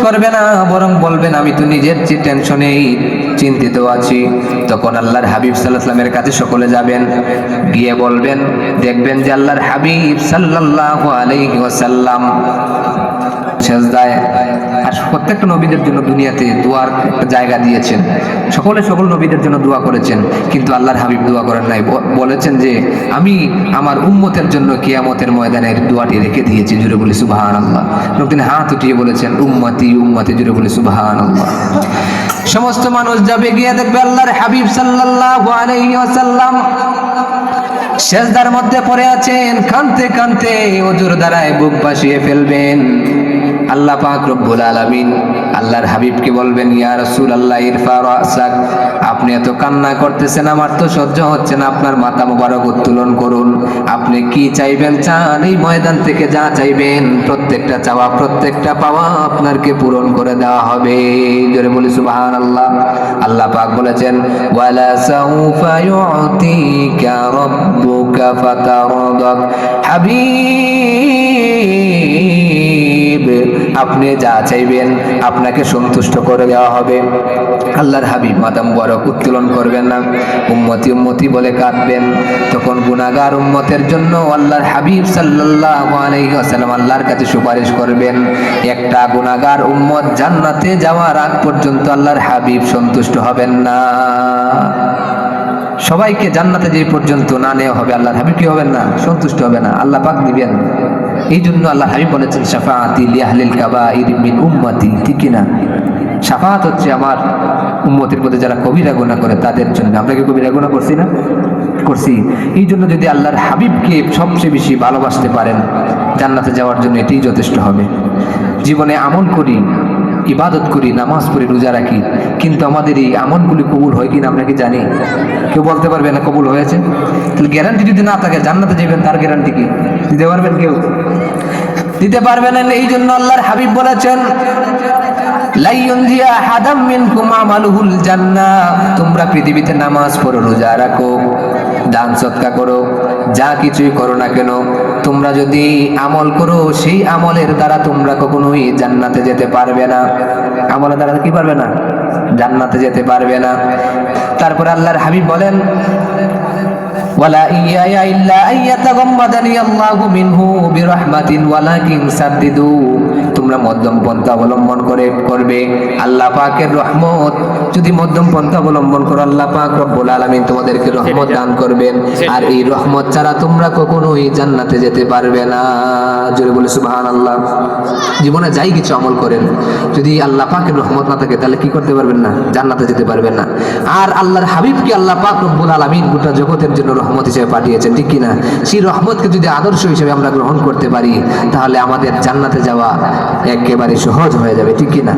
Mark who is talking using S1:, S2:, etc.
S1: করবে না, বরং বলবেন আমি তো নিজের টেনশনেই চিন্তিত আছি। তখন আল্লাহর হাবিব সাল্লাল্লাহু আলাইহি ওয়াসাল্লামের কাছে সকলে যাবেন, গিয়ে বলবেন, দেখবেন যে আল্লাহর হাবিব সাল্লাল্লাহু আলাইহি ওয়াসাল্লাম সেজদায়। আর প্রত্যেকটা নবীদের জন্য দুনিয়াতে দোয়ার একটা জায়গা দিয়েছেন, সকল নবীদের জন্য দোয়া করেছেন, কিন্তু আল্লাহর হাবিব দোয়া করেন নাই। বলেছেন যে আমি আমার উম্মতের জন্য কিয়ামতের ময়দানের দোয়াটি রেখে দিয়েছি। জুড়ে বলি সুবহানাল্লাহ। লোকদিন হাত উঠিয়ে বলেছেন উম্মতি উম্মতি, জুড়ে বলি সুবহানাল্লাহ। সমস্ত মানুষ যাবে, গিয়ে দেখবে আল্লাহর হাবিব সাল্লাল্লাহু আলাইহি ওয়াসাল্লাম সেজদার মধ্যে পড়ে আছেন, কাঁদতে কাঁদতে ওযুর দ্বারায় বুক ভাসিয়ে ফেলবেন। আল্লাহ পাক রব্বুল আলামিন আল্লাহর হাবিবকে বলবেন, ইয়া রাসূলুল্লাহ ইরফা রাসাক, আপনি এত কান্না করতেছেন, আমার তো সহ্য হচ্ছে না, আপনার মাথা মোবারক উত্তোলন করুন। আপনি কি চাইবেন চান, এই ময়দান থেকে যা চাইবেন প্রত্যেকটা চাওয়া প্রত্যেকটা পাওয়া আপনাকে পূরণ করে দেওয়া হবে। জোরে বলি সুবহানাল্লাহ। আল্লাহ পাক বলেছেন, ওয়ালা সাউফা ইউতিকা রাব্বুকা ফাতারদা, হাবিব আপনি যা চাইবেন আপনাকে সন্তুষ্ট করে দেওয়া হবে। আল্লাহর হাবিব মাথা মুবারক উত্তোলন করবেন না, উম্মতি উম্মতি বলে কাঁদবেন। তখন গুনাহগার উম্মতের জন্য আল্লাহর হাবিব সাল্লাল্লাহু আলাইহি ওয়াসাল্লাম আল্লাহর কাছে সুপারিশ করবেন। একটা গুনাহগার উম্মত জান্নাতে যাওয়ার আগ পর্যন্ত আল্লাহর হাবিব সন্তুষ্ট হবেন না। সবাইকে জান্নাতে যে পর্যন্ত না নেওয়া হবে আল্লাহর হাবিব কি হবেন না, সন্তুষ্ট হবে না, আল্লাহ পাক দিবেন। এই জন্য আল্লাহ হাবিব বলেছেন, শাফাআতি লিআহলিল কাবাইর মিন উম্মতি, ঠিক কি না? শাফাআত হচ্ছে আমার উম্মতের মধ্যে যারা কবিরা গুনাহ করে তাদের জন্য। আমরা কি কবিরা গুনাহ করছি না? করছি। এই জন্য যদি আল্লাহর হাবিবকে সবচেয়ে বেশি ভালোবাসতে পারেন, জান্নাতে যাওয়ার জন্য এটাই যথেষ্ট হবে। জীবনে আমল করি, ইবাদত করি, নামাজ পড়ি, রোজা রাখি, কিন্তু আমাদের এই আমলগুলি কবুল হয় কিনা আমরা কি জানি? কেউ বলতে পারবে না কবুল হয়েছে? তাহলে গ্যারান্টি যদি না থাকে জান্নাতে যাবেন, তার গ্যারান্টি কি দিতে পারবেন? কেউ দিতে পারবে না। এই জন্য আল্লাহর হাবিব বলেছেন, লাইয়ুনজিয়া হাদাম মিনকুম আমালুহুল জান্নাহ, তোমরা পৃথিবীতে নামাজ পড়ো, রোজা রাখো, দান সদকা করো, যা কিছুই করো না কেন, তোমরা যদি আমল করো সেই আমলের দ্বারা তোমরা কখনোই জান্নাতে যেতে পারবে না। আমলের দ্বারা কি পারবে না? জান্নাতে যেতে পারবে না। তারপরে আল্লাহর হাবিব বলেন, ওয়ালা ইয়া ইল্লা আইয়াতাগাম্মাদানি আল্লাহু মিনহু বিরহমাতিন ওয়ালাকিন সাদ্দিদু, তোমরা মধ্যম পন্থা অবলম্বন করবে। আল্লাহ পাকের রহমত যদি মধ্যম পন্থা অবলম্বন করো, আল্লাহ পাক রব্বুল আলামিন তোমাদেরকে রহমত দান করবেন। আর এই রহমত ছাড়া তোমরা কখনোই জান্নাতে যেতে পারবে না। জোরে বলে সুবহানাল্লাহ। জীবনে যাই কিছু আমল করেন, যদি আল্লাহ পাকের রহমত না থাকে তাহলে কি করতে পারবেন না? জান্নাতে যেতে পারবেন না। আর আল্লাহর হাবিবকে আল্লাহ পাক রব্বুল আলামিন গোটা জগতের জন্য রহমত হিসেবে পাঠিয়েছেন, ঠিক কিনা? সেই রহমতকে যদি আদর্শ হিসেবে আমরা গ্রহণ করতে পারি, তাহলে আমাদের জান্নাতে যাওয়া একেবারে সহজ হয়ে যাবে, ঠিক কিনা?